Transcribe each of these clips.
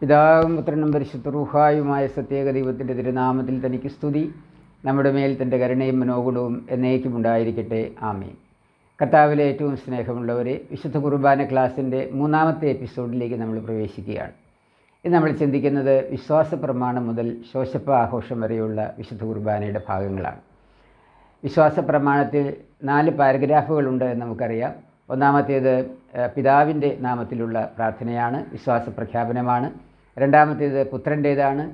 പിതാവും പുത്രനും പരിശുദ്ധ റൂഹായുമായ സത്യേക ദൈവത്തിൻ്റെ തിരുനാമത്തിൽ തനിക്ക് സ്തുതി. നമ്മുടെ മേൽ തൻ്റെ കരുണയും മനോഗുണവും എന്നേക്കും ഉണ്ടായിരിക്കട്ടെ. ആമേൻ. കർത്താവിലെ ഏറ്റവും സ്നേഹമുള്ളവരെ, വിശുദ്ധ കുർബാന ക്ലാസ്സിൻ്റെ 3-ാമത്തെ എപ്പിസോഡിലേക്ക് നമ്മൾ പ്രവേശിക്കുകയാണ്. ഇത് നമ്മൾ ചിന്തിക്കുന്നത് വിശ്വാസ പ്രമാണം മുതൽ ശോശപ്പ ആഘോഷം വരെയുള്ള വിശുദ്ധ കുർബാനയുടെ ഭാഗങ്ങളാണ്. വിശ്വാസ പ്രമാണത്തിൽ 4 പാരഗ്രാഫുകളുണ്ട് എന്ന് നമുക്കറിയാം. ഒന്നാമത്തേത് പിതാവിൻ്റെ നാമത്തിലുള്ള പ്രാർത്ഥനയാണ്, വിശ്വാസ പ്രഖ്യാപനമാണ്. രണ്ടാമത്തേത് പുത്രൻ്റേതാണ്.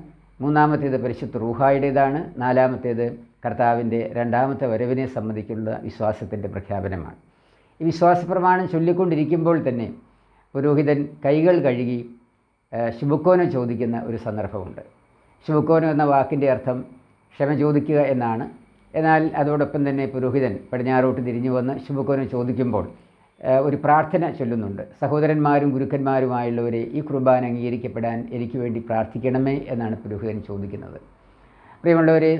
മൂന്നാമത്തേത് പരിശുദ്ധ റൂഹായുടേതാണ്. നാലാമത്തേത് കർത്താവിൻ്റെ രണ്ടാമത്തെ വരവിനെ സംബന്ധിച്ചുള്ള വിശ്വാസത്തിൻ്റെ പ്രഖ്യാപനമാണ്. ഈ വിശ്വാസ പ്രമാണം ചൊല്ലിക്കൊണ്ടിരിക്കുമ്പോൾ തന്നെ പുരോഹിതൻ കൈകൾ കഴുകി ശുഭക്കോന ചോദിക്കുന്ന ഒരു സന്ദർഭമുണ്ട്. ശുഭക്കോന എന്ന വാക്കിൻ്റെ അർത്ഥം ക്ഷമ ചോദിക്കുക എന്നാണ്. എന്നാൽ അതോടൊപ്പം തന്നെ പുരോഹിതൻ പടിഞ്ഞാറോട്ട് തിരിഞ്ഞു വന്ന് ശുഭക്കോന ചോദിക്കുമ്പോൾ ഒരു പ്രാർത്ഥന ചൊല്ലുന്നുണ്ട്. സഹോദരന്മാരും ഗുരുക്കന്മാരുമായുള്ളവരെ, ഈ കുർബാന അംഗീകരിക്കപ്പെടാൻ എനിക്ക് വേണ്ടി പ്രാർത്ഥിക്കണമേ എന്നാണ് പുരോഹിതൻ ചോദിക്കുന്നത്. പ്രിയമുള്ളവരെ,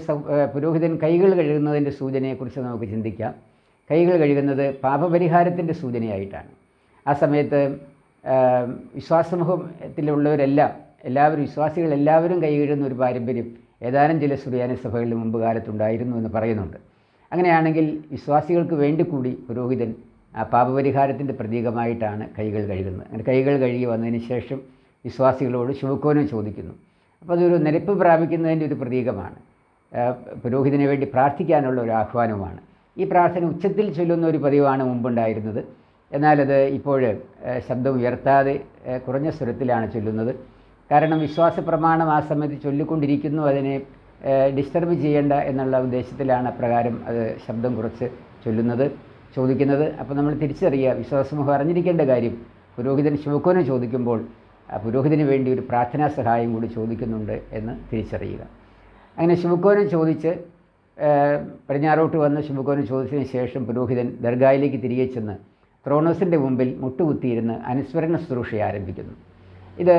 പുരോഹിതൻ കൈകൾ കഴുകുന്നതിൻ്റെ സൂചനയെക്കുറിച്ച് നമുക്ക് ചിന്തിക്കാം. കൈകൾ കഴുകുന്നത് പാപപരിഹാരത്തിൻ്റെ സൂചനയായിട്ടാണ്. ആ സമയത്ത് എല്ലാവരും വിശ്വാസികളെല്ലാവരും കൈ കഴുകുന്ന ഒരു പാരമ്പര്യം ഏതാനും ചില സുറിയാനി സഭകളിൽ മുമ്പ് കാലത്തുണ്ടായിരുന്നു എന്ന് പറയുന്നുണ്ട്. അങ്ങനെയാണെങ്കിൽ വിശ്വാസികൾക്ക് വേണ്ടി കൂടി പുരോഹിതൻ ആ പാപപരിഹാരത്തിൻ്റെ പ്രതീകമായിട്ടാണ് കൈകൾ കഴുകുന്നത്. അങ്ങനെ കൈകൾ കഴുകി വന്നതിന് ശേഷം വിശ്വാസികളോട് ശുഭക്കോനം ചോദിക്കുന്നു. അപ്പോൾ അതൊരു നിരപ്പ് പ്രാപിക്കുന്നതിൻ്റെ ഒരു പ്രതീകമാണ്. പുരോഹിതന് വേണ്ടി പ്രാർത്ഥിക്കാനുള്ള ഒരു ആഹ്വാനവുമാണ്. ഈ പ്രാർത്ഥന ഉച്ചത്തിൽ ചൊല്ലുന്ന ഒരു പതിവാണ് മുമ്പുണ്ടായിരുന്നത്. എന്നാലത് ഇപ്പോൾ ശബ്ദം ഉയർത്താതെ കുറഞ്ഞ സ്വരത്തിലാണ് ചൊല്ലുന്നത്. കാരണം വിശ്വാസ പ്രമാണം ആ സമയത്ത് ചൊല്ലിക്കൊണ്ടിരിക്കുന്നു, അതിനെ ഡിസ്റ്റർബ് ചെയ്യേണ്ട എന്നുള്ള ഉദ്ദേശത്തിലാണ് അപ്രകാരം അത് ശബ്ദം കുറച്ച് ചോദിക്കുന്നത്. അപ്പോൾ നമ്മൾ തിരിച്ചറിയുക, വിശ്വാസമൂഹം അറിഞ്ഞിരിക്കേണ്ട കാര്യം, പുരോഹിതൻ ശുഭക്കോനം ചോദിക്കുമ്പോൾ പുരോഹിതന് വേണ്ടി ഒരു പ്രാർത്ഥനാ സഹായം കൂടി ചോദിക്കുന്നുണ്ട് എന്ന് തിരിച്ചറിയുക. അങ്ങനെ ശുഭക്കോനം ചോദിച്ച് പടിഞ്ഞാറോട്ട് വന്ന് ശുഭക്കോനം ചോദിച്ചതിന് ശേഷം പുരോഹിതൻ ദർഗായിലേക്ക് തിരികെ ചെന്ന് ത്രോണോസിൻ്റെ മുമ്പിൽ മുട്ടുകുത്തിയിരുന്ന് അനുസ്മരണ ശുശ്രൂഷ ആരംഭിക്കുന്നു. ഇത്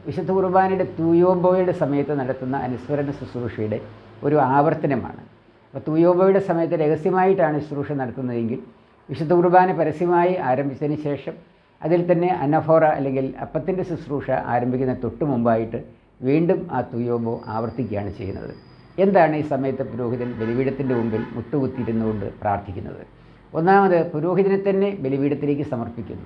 വിശുദ്ധ കുർബാനയുടെ തൂയോബോയുടെ സമയത്ത് നടത്തുന്ന അനുസ്മരണ ശുശ്രൂഷയുടെ ഒരു ആവർത്തനമാണ്. അപ്പോൾ തൂയോബോയുടെ സമയത്ത് രഹസ്യമായിട്ടാണ് ശുശ്രൂഷ നടത്തുന്നതെങ്കിൽ വിശുദ്ധ കുർബാന പരസ്യമായി ആരംഭിച്ചതിന് ശേഷം അതിൽ തന്നെ അന്നഫോറ അല്ലെങ്കിൽ അപ്പത്തിൻ്റെ ശുശ്രൂഷ ആരംഭിക്കുന്ന തൊട്ട് മുമ്പായിട്ട് വീണ്ടും ആ തൂയോബോ ആവർത്തിക്കുകയാണ് ചെയ്യുന്നത്. എന്താണ് ഈ സമയത്ത് പുരോഹിതൻ ബലിപീഠത്തിൻ്റെ മുമ്പിൽ മുട്ടുകുത്തിയിരുന്നുകൊണ്ട് പ്രാർത്ഥിക്കുന്നത്? ഒന്നാമത്, പുരോഹിതനെ തന്നെ ബലിപീഠത്തിലേക്ക് സമർപ്പിക്കുന്നു.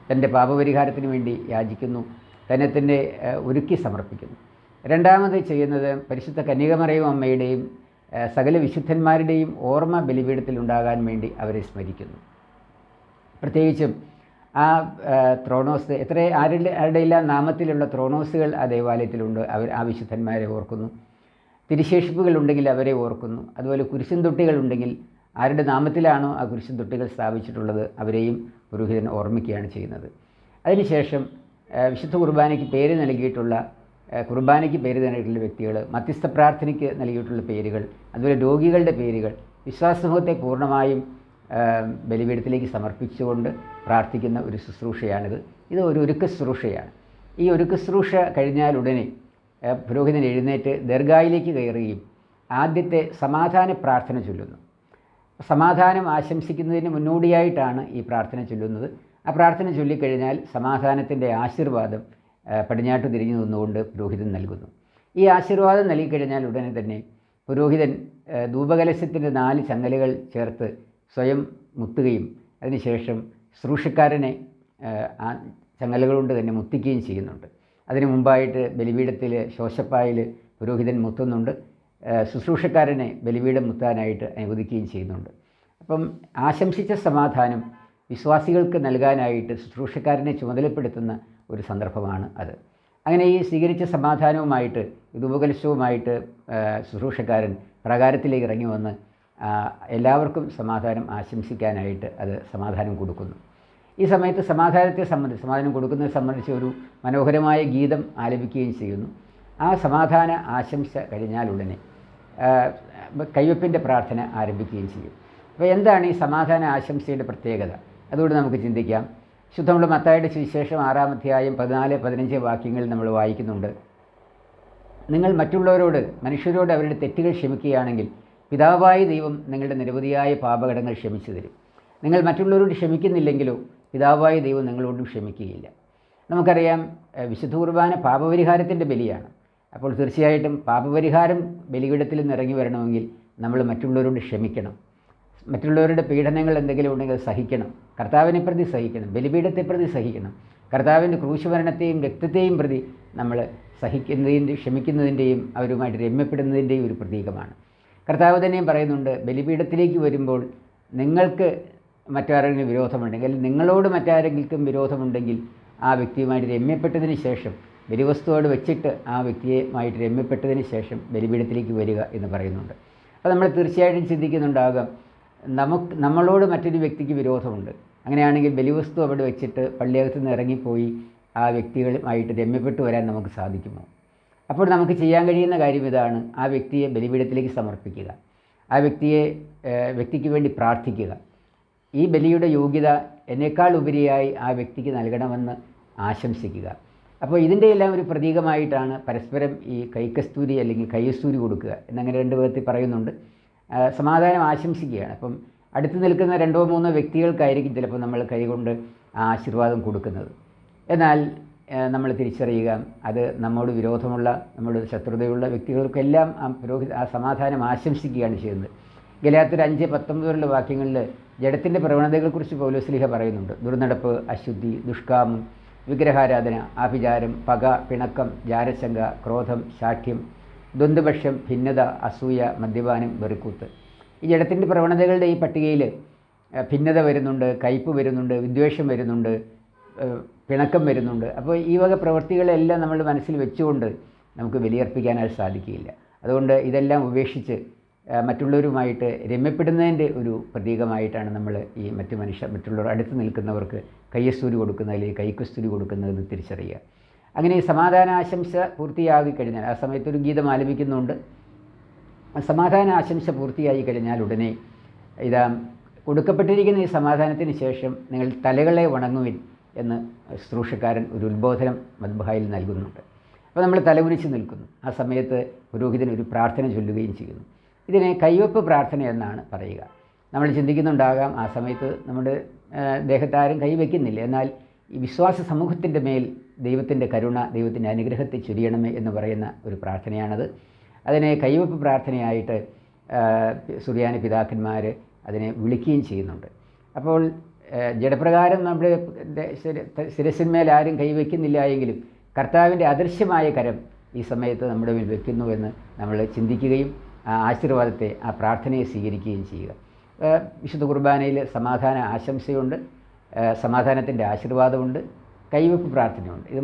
തൻ്റെ പാപപരിഹാരത്തിന് വേണ്ടി യാചിക്കുന്നു, തന്നെ ഒരുക്കി സമർപ്പിക്കുന്നു. രണ്ടാമത് ചെയ്യുന്നത്, പരിശുദ്ധ കന്യകമറിയം അമ്മയുടെയും സകല വിശുദ്ധന്മാരുടെയും ഓർമ്മ ബലിപീഠത്തിൽ ഉണ്ടാകാൻ വേണ്ടി അവരെ സ്മരിക്കുന്നു. പ്രത്യേകിച്ചും ആ ത്രോണോസ് ആരുടെയെല്ലാം നാമത്തിലുള്ള ത്രോണോസുകൾ ആ ദേവാലയത്തിലുണ്ട്, ആ വിശുദ്ധന്മാരെ ഓർക്കുന്നു. തിരുശേഷിപ്പുകളുണ്ടെങ്കിൽ അവരെ ഓർക്കുന്നു. അതുപോലെ കുരിശും തൊട്ടികളുണ്ടെങ്കിൽ ആരുടെ നാമത്തിലാണോ ആ കുരിശും തൊട്ടികൾ സ്ഥാപിച്ചിട്ടുള്ളത് അവരെയും പുരോഹിതൻ ഓർമ്മിക്കുകയാണ് ചെയ്യുന്നത്. അതിനുശേഷം വിശുദ്ധ കുർബാനയ്ക്ക് പേര് നൽകിയിട്ടുള്ള വ്യക്തികൾ, മധ്യസ്ഥ പ്രാർത്ഥനയ്ക്ക് നൽകിയിട്ടുള്ള പേരുകൾ, അതുപോലെ രോഗികളുടെ പേരുകൾ, വിശ്വാസസമൂഹത്തെ പൂർണ്ണമായും ബലിപീഠത്തിലേക്ക് സമർപ്പിച്ചുകൊണ്ട് പ്രാർത്ഥിക്കുന്ന ഒരു ശുശ്രൂഷയാണിത്. ഇത് ഒരു ഒരുക്ക ശുശ്രൂഷയാണ്. ഈ ഒരുക്ക ശുശ്രൂഷ കഴിഞ്ഞാൽ ഉടനെ പുരോഹിതൻ എഴുന്നേറ്റ് ദർഗായിലേക്ക് കയറുകയും ആദ്യത്തെ സമാധാന പ്രാർത്ഥന ചൊല്ലുന്നു. സമാധാനം ആശംസിക്കുന്നതിന് മുന്നോടിയായിട്ടാണ് ഈ പ്രാർത്ഥന ചൊല്ലുന്നത്. ആ പ്രാർത്ഥന ചൊല്ലിക്കഴിഞ്ഞാൽ സമാധാനത്തിൻ്റെ ആശീർവാദം പടിഞ്ഞാട്ട് തിരിഞ്ഞു നിന്നുകൊണ്ട് പുരോഹിതൻ നൽകുന്നു. ഈ ആശീർവാദം നൽകിക്കഴിഞ്ഞാൽ ഉടനെ തന്നെ പുരോഹിതൻ ധൂപകലശത്തിൻ്റെ 4 ചങ്ങലകൾ ചേർത്ത് സ്വയം മുത്തുകയും അതിനുശേഷം ശുശ്രൂഷക്കാരനെ ആ ചങ്ങലകൾ കൊണ്ട് തന്നെ മുത്തിക്കുകയും ചെയ്യുന്നുണ്ട്. അതിനു മുമ്പായിട്ട് ബലിപീഠത്തിൽ ശോശപ്പായിൽ പുരോഹിതൻ മുത്തുന്നുണ്ട്. ശുശ്രൂഷക്കാരനെ ബലിപീഠം മുത്താനായിട്ട് അനുവദിക്കുകയും ചെയ്യുന്നുണ്ട്. അപ്പം ആശംസിച്ച സമാധാനം വിശ്വാസികൾക്ക് നൽകാനായിട്ട് ശുശ്രൂഷക്കാരനെ ചുമതലപ്പെടുത്തുന്ന ഒരു സന്ദർഭമാണ് അത്. അങ്ങനെ ഈ സ്വീകരിച്ച സമാധാനവുമായിട്ട് ധൂപകലശവുമായിട്ട് ശുശ്രൂഷക്കാരൻ പ്രാകാരത്തിലേക്ക് ഇറങ്ങി വന്ന് എല്ലാവർക്കും സമാധാനം ആശംസിക്കാനായിട്ട് അത് സമാധാനം കൊടുക്കുന്നു. ഈ സമയത്ത് സമാധാനം കൊടുക്കുന്നതിനെ സംബന്ധിച്ച് ഒരു മനോഹരമായ ഗീതം ആലപിക്കുകയും ചെയ്യുന്നു. ആ സമാധാന ആശംസ കഴിഞ്ഞാലുടനെ കൈവെപ്പിൻ്റെ പ്രാർത്ഥന ആരംഭിക്കുകയും ചെയ്യും. അപ്പോൾ എന്താണ് ഈ സമാധാന ആശംസയുടെ പ്രത്യേകത? അതുകൊണ്ട് നമുക്ക് ചിന്തിക്കാം. ശുദ്ധമുള്ള മത്തായിയുടെ സുവിശേഷം 6-ാം അധ്യായം 14-15 വാക്യങ്ങൾ നമ്മൾ വായിക്കുന്നുണ്ട്. നിങ്ങൾ മനുഷ്യരോട് അവരുടെ തെറ്റുകൾ ക്ഷമിക്കുകയാണെങ്കിൽ പിതാവായ ദൈവം നിങ്ങളുടെ നിരവധിയായ പാപകടങ്ങൾ ക്ഷമിച്ചു തരും. നിങ്ങൾ മറ്റുള്ളവരോട് ക്ഷമിക്കുന്നില്ലെങ്കിലോ പിതാവായ ദൈവം നിങ്ങളോടും ക്ഷമിക്കുകയില്ല. നമുക്കറിയാം വിശുദ്ധ കുർബാന പാപപരിഹാരത്തിൻ്റെ ബലിയാണ്. അപ്പോൾ തീർച്ചയായിട്ടും പാപപരിഹാരം ബലിപീഠത്തിൽ നിന്ന് ഇറങ്ങി വരണമെങ്കിൽ നമ്മൾ മറ്റുള്ളവരോട് ക്ഷമിക്കണം, മറ്റുള്ളവരുടെ പീഡനങ്ങൾ എന്തെങ്കിലും ഉണ്ടെങ്കിൽ സഹിക്കണം, കർത്താവിനെ പ്രതി സഹിക്കണം, ബലിപീഠത്തെ പ്രതി സഹിക്കണം. കർത്താവിൻ്റെ ക്രൂശുമരണത്തെയും രക്തത്തെയും പ്രതി നമ്മൾ സഹിക്കുന്നതിൻ്റെ ക്ഷമിക്കുന്നതിൻ്റെയും അവരുമായിട്ട് രമ്യപ്പെടുന്നതിൻ്റെയും ഒരു പ്രതീകമാണ്. കർത്താവ് തന്നെയും പറയുന്നുണ്ട്, ബലിപീഠത്തിലേക്ക് വരുമ്പോൾ നിങ്ങൾക്ക് മറ്റാരെങ്കിലും വിരോധമുണ്ടെങ്കിൽ, നിങ്ങളോട് മറ്റാരെങ്കിലും വിരോധമുണ്ടെങ്കിൽ ആ വ്യക്തിയുമായിട്ട് രമ്യപ്പെട്ടതിന് ശേഷം, ബലിവസ്തുവോട് വെച്ചിട്ട് ആ വ്യക്തിയുമായിട്ട് രമ്യപ്പെട്ടതിന് ശേഷം ബലിപീഠത്തിലേക്ക് വരിക എന്ന് പറയുന്നുണ്ട്. അപ്പോൾ നമ്മൾ തീർച്ചയായിട്ടും ചിന്തിക്കുന്നുണ്ടാകാം, നമ്മളോട് മറ്റൊരു വ്യക്തിക്ക് വിരോധമുണ്ട്, അങ്ങനെയാണെങ്കിൽ ബലിവസ്തു അവിടെ വെച്ചിട്ട് പള്ളിയകത്ത് നിന്ന് ഇറങ്ങിപ്പോയി ആ വ്യക്തികളുമായിട്ട് രമ്യപ്പെട്ടു വരാൻ നമുക്ക് സാധിക്കുമോ? അപ്പോൾ നമുക്ക് ചെയ്യാൻ കഴിയുന്ന കാര്യം ഇതാണ്, ആ വ്യക്തിയെ ബലിപീഠത്തിലേക്ക് സമർപ്പിക്കുക, ആ വ്യക്തിക്ക് വേണ്ടി പ്രാർത്ഥിക്കുക. ഈ ബലിയുടെ യോഗ്യത എന്നേക്കാൾ ഉപരിയായി ആ വ്യക്തിക്ക് നൽകണമെന്ന് ആശംസിക്കുക. അപ്പോൾ ഇതിൻ്റെ എല്ലാം ഒരു പ്രതീകമായിട്ടാണ് പരസ്പരം ഈ കൈക്കസ്തൂരി അല്ലെങ്കിൽ കൈയസ്തൂരി കൊടുക്കുക എന്നങ്ങനെ രണ്ട് വിധത്തിൽ പറയുന്നുണ്ട്. സമാധാനം ആശംസിക്കുകയാണ്. അപ്പം അടുത്ത് നിൽക്കുന്ന 2-3 വ്യക്തികൾക്കായിരിക്കും ചിലപ്പോൾ നമ്മൾ കൈകൊണ്ട് ആ ആശീർവാദം കൊടുക്കുന്നത്. എന്നാൽ നമ്മൾ തിരിച്ചറിയുക, അത് നമ്മോട് വിരോധമുള്ള, നമ്മോട് ശത്രുതയുള്ള വ്യക്തികൾക്കെല്ലാം ആ സമാധാനം ആശംസിക്കുകയാണ് ചെയ്യുന്നത്. ഗലാത്യർ 5:19 വാക്യങ്ങളിൽ ജഡത്തിൻ്റെ പ്രവണതകളെക്കുറിച്ച് പൗലോസ്ലീഹ പറയുന്നുണ്ട്. ദുർനടപ്പ്, അശുദ്ധി, ദുഷ്കാമം, വിഗ്രഹാരാധന, ആഭിചാരം, പക, പിണക്കം, ജാരശങ്ക, ക്രോധം, ശാഠ്യം, ദ്വന്ദ്വപക്ഷം, ഭിന്നത, അസൂയ, മദ്യപാനം, വെറിക്കൂത്ത്. ഈ ജഡത്തിൻ്റെ പ്രവണതകളുടെ ഈ പട്ടികയിൽ ഭിന്നത വരുന്നുണ്ട്, കയ്പ് വരുന്നുണ്ട്, വിദ്വേഷം വരുന്നുണ്ട്, പിണക്കം വരുന്നുണ്ട്. അപ്പോൾ ഈ വക പ്രവൃത്തികളെല്ലാം നമ്മൾ മനസ്സിൽ വെച്ചുകൊണ്ട് നമുക്ക് ബലിയർപ്പിക്കാനായി സാധിക്കുകയില്ല. അതുകൊണ്ട് ഇതെല്ലാം ഉപേക്ഷിച്ച് മറ്റുള്ളവരുമായിട്ട് രമ്യപ്പെടുന്നതിൻ്റെ ഒരു പ്രതീകമായിട്ടാണ് നമ്മൾ ഈ മറ്റുള്ളവർ അടുത്ത് നിൽക്കുന്നവർക്ക് കയ്യസ്തൂരി കൊടുക്കുന്നത് അല്ലെങ്കിൽ കൈക്കസ്തൂരി കൊടുക്കുന്നതെന്ന് തിരിച്ചറിയുക. അങ്ങനെ ഈ സമാധാന ആശംസ പൂർത്തിയാക്കി കഴിഞ്ഞാൽ, ആ സമയത്തൊരു ഗീതം ആലപിക്കുന്നുണ്ട്. സമാധാന ആശംസ പൂർത്തിയായി കഴിഞ്ഞാൽ ഉടനെ ഇതാ കൊടുക്കപ്പെട്ടിരിക്കുന്ന ഈ സമാധാനത്തിന് ശേഷം നിങ്ങൾ തലകളെ വണങ്ങുവിൻ എന്ന് ശുശ്രൂഷക്കാരൻ ഒരു ഉത്ബോധനം മദ്ബഹായിൽ നൽകുന്നുണ്ട്. അപ്പോൾ നമ്മൾ തലകുനിച്ച് നിൽക്കുന്നു. ആ സമയത്ത് പുരോഹിതൻ ഒരു പ്രാർത്ഥന ചൊല്ലുകയും ചെയ്യുന്നു. ഇതിനെ കൈവെപ്പ് പ്രാർത്ഥന എന്നാണ് പറയുക. നമ്മൾ ചിന്തിക്കുന്നുണ്ടാകാം, ആ സമയത്ത് നമ്മുടെ ദേഹത്താരും കൈവയ്ക്കുന്നില്ല, എന്നാൽ ഈ വിശ്വാസ സമൂഹത്തിൻ്റെ മേൽ ദൈവത്തിൻ്റെ കരുണ, ദൈവത്തിൻ്റെ അനുഗ്രഹത്തെ ചൊരിയണമേ എന്ന് പറയുന്ന ഒരു പ്രാർത്ഥനയാണത്. അതിനെ കൈവെപ്പ് പ്രാർത്ഥനയായിട്ട് സുറിയാനി പിതാക്കന്മാർ അതിനെ വിളിക്കുകയും ചെയ്യുന്നുണ്ട്. അപ്പോൾ ജഡപ്രകാരം നമ്മുടെ ശിരസിന്മേൽ ആരും കൈവയ്ക്കുന്നില്ല എങ്കിലും കർത്താവിൻ്റെ അദൃശ്യമായ കരം ഈ സമയത്ത് നമ്മുടെ മേൽ വയ്ക്കുന്നുവെന്ന് നമ്മൾ ചിന്തിക്കുകയും ആ ആശീർവാദത്തെ, ആ പ്രാർത്ഥനയെ സ്വീകരിക്കുകയും ചെയ്യുക. വിശുദ്ധ കുർബാനയിൽ സമാധാന ആശംസയുണ്ട്, സമാധാനത്തിൻ്റെ ആശീർവാദമുണ്ട്, കൈവെപ്പ് പ്രാർത്ഥനയുണ്ട്. ഇത്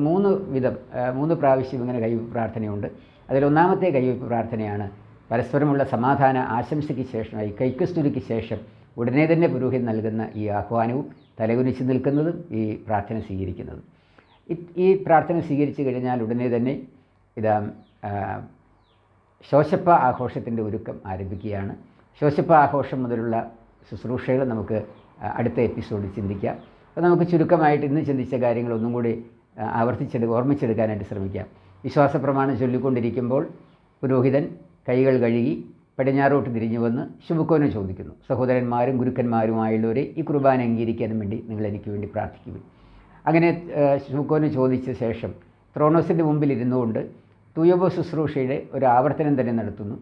3 പ്രാവശ്യം ഇങ്ങനെ കൈവെപ്പ് പ്രാർത്ഥനയുണ്ട്. അതിലൊന്നാമത്തെ കൈവെപ്പ് പ്രാർത്ഥനയാണ് പരസ്പരമുള്ള സമാധാന ആശംസയ്ക്ക് ശേഷമായി കൈക്കസ്തുതിക്ക് ശേഷം ഉടനെ തന്നെ പുരോഹിതൻ നൽകുന്ന ഈ ആഹ്വാനവും തലകുനിച്ച് നിൽക്കുന്നതും ഈ പ്രാർത്ഥന സ്വീകരിക്കുന്നതും. ഈ പ്രാർത്ഥന സ്വീകരിച്ചു കഴിഞ്ഞാൽ ഉടനെ തന്നെ ഇതാ ശോശപ്പ ആഘോഷത്തിൻ്റെ ഒരുക്കം ആരംഭിക്കുകയാണ്. ശോശപ്പ ആഘോഷം മുതലുള്ള ശുശ്രൂഷകൾ നമുക്ക് അടുത്ത എപ്പിസോഡിൽ ചിന്തിക്കാം. അപ്പോൾ നമുക്ക് ചുരുക്കമായിട്ട് ഇന്ന് ചിന്തിച്ച കാര്യങ്ങൾ ഒന്നും കൂടി ഓർമ്മിച്ചെടുക്കാനായിട്ട് ശ്രമിക്കാം. വിശ്വാസപ്രമാണം ചൊല്ലിക്കൊണ്ടിരിക്കുമ്പോൾ പുരോഹിതൻ കൈകൾ കഴുകി പടിഞ്ഞാറോട്ട് തിരിഞ്ഞു വന്ന് ശുഭക്കോനെ ചോദിക്കുന്നു, സഹോദരന്മാരും ഗുരുക്കന്മാരുമായുള്ളവരെ ഈ കുർബാന അംഗീകരിക്കാനും വേണ്ടി നിങ്ങൾ എനിക്ക് വേണ്ടി പ്രാർത്ഥിക്കുവിൻ. അങ്ങനെ ശുഭക്കോനെ ചോദിച്ച ശേഷം ത്രോണോസിൻ്റെ മുമ്പിൽ ഇരുന്നുകൊണ്ട് തൂയോബോ ശുശ്രൂഷയുടെ ഒരു ആവർത്തനം തന്നെ നടത്തുന്നു.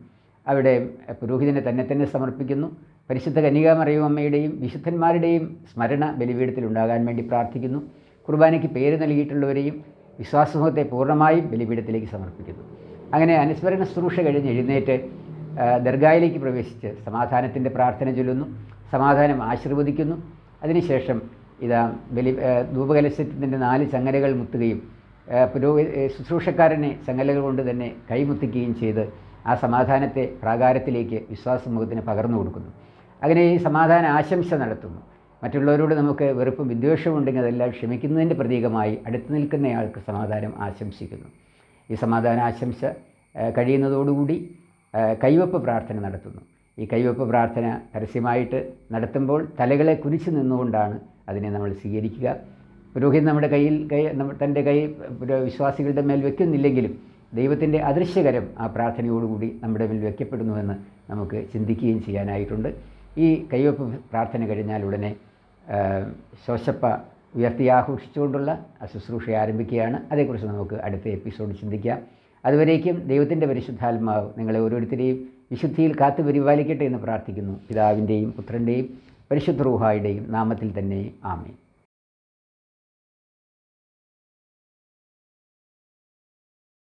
അവിടെ പുരോഹിതനെ തന്നെ സമർപ്പിക്കുന്നു. പരിശുദ്ധ കന്യകാമറിയമ്മയുടെയും വിശുദ്ധന്മാരുടെയും സ്മരണ ബലിപീഠത്തിൽ ഉണ്ടാകാൻ വേണ്ടി പ്രാർത്ഥിക്കുന്നു. കുർബാനയ്ക്ക് പേര് നൽകിയിട്ടുള്ളവരെയും വിശ്വാസസമൂഹത്തെ പൂർണ്ണമായും ബലിപീഠത്തിലേക്ക് സമർപ്പിക്കുന്നു. അങ്ങനെ അനുസ്മരണ ശുശ്രൂഷ കഴിഞ്ഞ് എഴുന്നേറ്റ് ദർഗായിലേക്ക് പ്രവേശിച്ച് സമാധാനത്തിൻ്റെ പ്രാർത്ഥന ചൊല്ലുന്നു, സമാധാനം ആശീർവദിക്കുന്നു. അതിനുശേഷം ഇതാ ധൂപകലശത്തിൻ്റെ 4 ചങ്ങലകൾ മുത്തുകയും ശുശ്രൂഷക്കാരനെ ചങ്ങലകൾ കൊണ്ട് തന്നെ കൈമുത്തിക്കുകയും ചെയ്ത് ആ സമാധാനത്തെ പ്രാകാരത്തിലേക്ക് വിശ്വാസ സമൂഹത്തിന് പകർന്നു കൊടുക്കുന്നു. അങ്ങനെ ഈ സമാധാന ആശംസ നടത്തുന്നു. മറ്റുള്ളവരോട് നമുക്ക് വെറുപ്പും വിദ്വേഷവും ഉണ്ടെങ്കിൽ അതെല്ലാം ക്ഷമിക്കുന്നതിൻ്റെ പ്രതീകമായി അടുത്ത് നിൽക്കുന്നയാൾക്ക് സമാധാനം ആശംസിക്കുന്നു. ഈ സമാധാന ആശംസ കഴിയുന്നതോടുകൂടി കൈവെപ്പ് പ്രാർത്ഥന നടത്തുന്നു. ഈ കൈവെപ്പ് പ്രാർത്ഥന പരസ്യമായിട്ട് നടത്തുമ്പോൾ തലകളെ കുനിച്ച് നിന്നുകൊണ്ടാണ് അതിനെ നമ്മൾ സ്വീകരിക്കുക. പുരോഹിതൻ നമ്മുടെ തൻ്റെ കൈ വിശ്വാസികളുടെ മേൽ വയ്ക്കുന്നില്ലെങ്കിലും ദൈവത്തിൻ്റെ അദൃശ്യകരം ആ പ്രാർത്ഥനയോടുകൂടി നമ്മുടെ മേൽ വയ്ക്കപ്പെടുന്നുവെന്ന് നമുക്ക് ചിന്തിക്കുകയും ചെയ്യാനായിട്ടുണ്ട്. ഈ കൈവെപ്പ് പ്രാർത്ഥന കഴിഞ്ഞാൽ ഉടനെ ശോശപ്പ ഉയർത്തി ആഘോഷിച്ചുകൊണ്ടുള്ള ശുശ്രൂഷ ആരംഭിക്കുകയാണ്. അതേക്കുറിച്ച് നമുക്ക് അടുത്ത എപ്പിസോഡ് ചിന്തിക്കാം. അതുവരേക്കും ദൈവത്തിൻ്റെ പരിശുദ്ധാത്മാവ് നിങ്ങളെ ഓരോരുത്തരെയും വിശുദ്ധിയിൽ കാത്തു പരിപാലിക്കട്ടെ എന്ന് പ്രാർത്ഥിക്കുന്നു. പിതാവിൻ്റെയും പുത്രൻ്റെയും പരിശുദ്ധ റൂഹായുടെയും നാമത്തിൽ തന്നെ ആമേൻ.